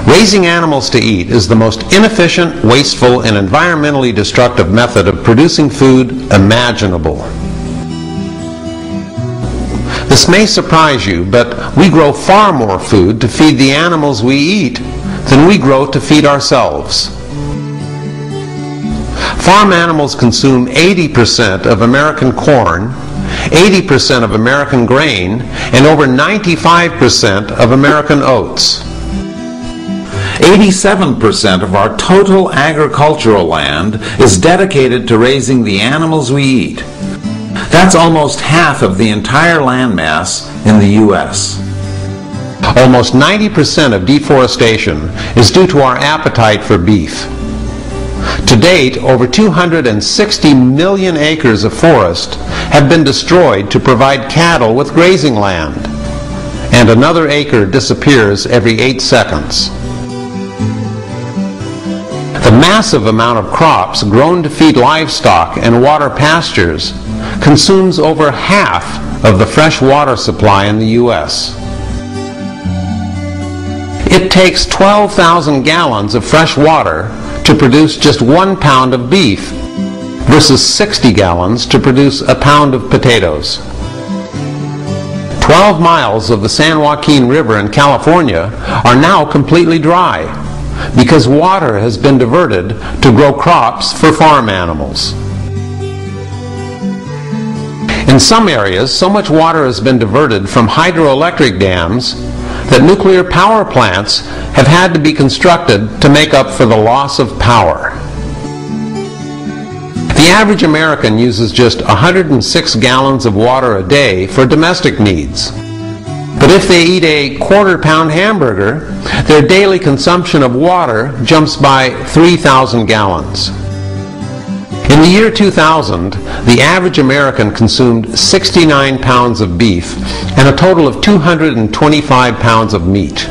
Raising animals to eat is the most inefficient, wasteful, and environmentally destructive method of producing food imaginable. This may surprise you, but we grow far more food to feed the animals we eat than we grow to feed ourselves. Farm animals consume 80% of American corn, 80% of American grain, and over 95% of American oats. 87% of our total agricultural land is dedicated to raising the animals we eat. That's almost half of the entire land mass in the U.S. Almost 90% of deforestation is due to our appetite for beef. To date, over 260 million acres of forest have been destroyed to provide cattle with grazing land, and another acre disappears every 8 seconds. The massive amount of crops grown to feed livestock and water pastures consumes over half of the fresh water supply in the U.S. It takes 12,000 gallons of fresh water to produce just 1 pound of beef versus 60 gallons to produce a pound of potatoes. 12 miles of the San Joaquin River in California are now completely dry because water has been diverted to grow crops for farm animals. In some areas, so much water has been diverted from hydroelectric dams that nuclear power plants have had to be constructed to make up for the loss of power. The average American uses just 106 gallons of water a day for domestic needs. But if they eat a quarter-pound hamburger, their daily consumption of water jumps by 3,000 gallons. In the year 2000, the average American consumed 69 pounds of beef and a total of 225 pounds of meat.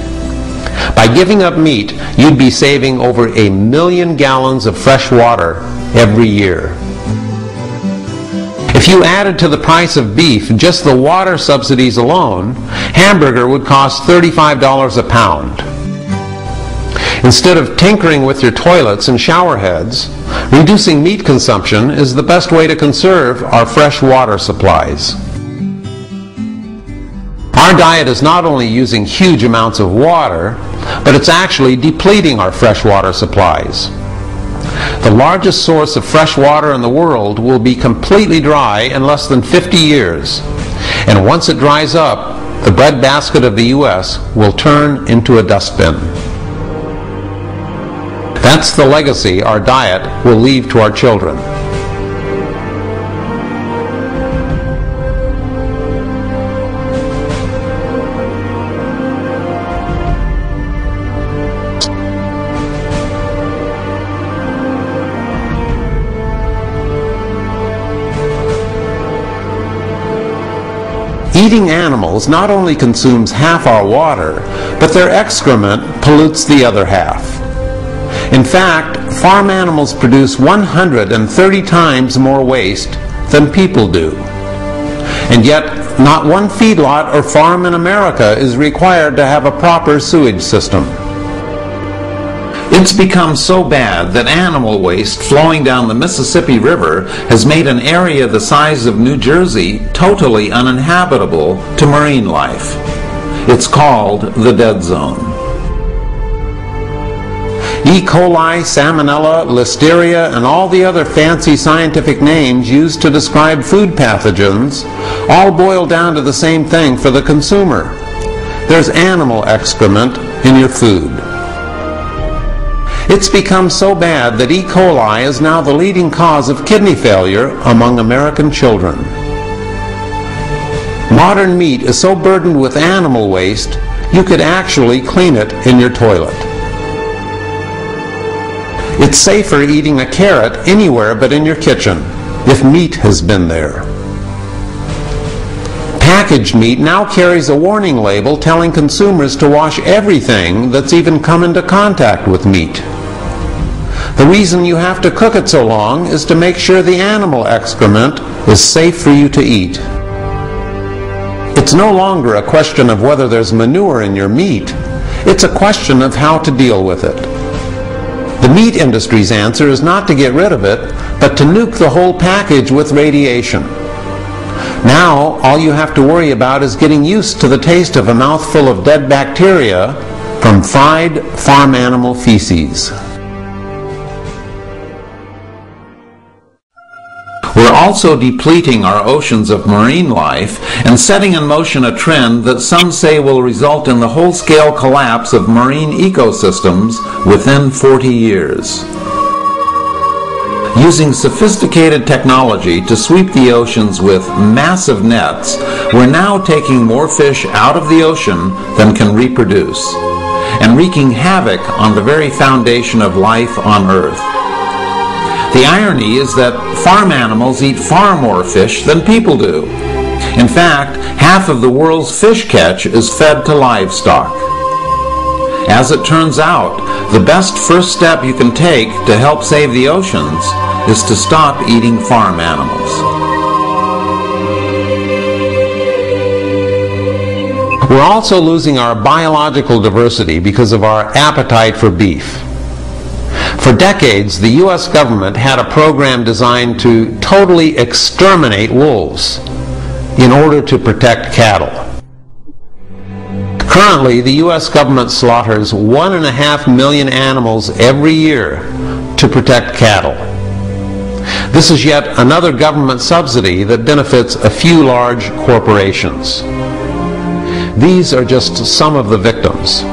By giving up meat, you'd be saving over 1 million gallons of fresh water every year. If you added to the price of beef just the water subsidies alone, hamburger would cost $35 a pound. Instead of tinkering with your toilets and shower heads, reducing meat consumption is the best way to conserve our fresh water supplies. Our diet is not only using huge amounts of water, but it's actually depleting our fresh water supplies. The largest source of fresh water in the world will be completely dry in less than 50 years. And once it dries up, the breadbasket of the U.S. will turn into a dustbin. That's the legacy our diet will leave to our children. Eating animals not only consumes half our water, but their excrement pollutes the other half. In fact, farm animals produce 130 times more waste than people do. And yet, not one feedlot or farm in America is required to have a proper sewage system. It's become so bad that animal waste flowing down the Mississippi River has made an area the size of New Jersey totally uninhabitable to marine life. It's called the dead zone. E. coli, Salmonella, Listeria, and all the other fancy scientific names used to describe food pathogens all boil down to the same thing for the consumer. There's animal excrement in your food. It's become so bad that E. coli is now the leading cause of kidney failure among American children. Modern meat is so burdened with animal waste, you could actually clean it in your toilet. It's safer eating a carrot anywhere but in your kitchen, if meat has been there. Packaged meat now carries a warning label telling consumers to wash everything that's even come into contact with meat. The reason you have to cook it so long is to make sure the animal excrement is safe for you to eat. It's no longer a question of whether there's manure in your meat. It's a question of how to deal with it. The meat industry's answer is not to get rid of it, but to nuke the whole package with radiation. Now, all you have to worry about is getting used to the taste of a mouthful of dead bacteria from fried farm animal feces. We're also depleting our oceans of marine life and setting in motion a trend that some say will result in the whole-scale collapse of marine ecosystems within 40 years. Using sophisticated technology to sweep the oceans with massive nets, we're now taking more fish out of the ocean than can reproduce, and wreaking havoc on the very foundation of life on Earth. The irony is that farm animals eat far more fish than people do. In fact, half of the world's fish catch is fed to livestock. As it turns out, the best first step you can take to help save the oceans is to stop eating farm animals. We're also losing our biological diversity because of our appetite for beef. For decades, the U.S. government had a program designed to totally exterminate wolves in order to protect cattle. Currently, the U.S. government slaughters 1.5 million animals every year to protect cattle. This is yet another government subsidy that benefits a few large corporations. These are just some of the victims.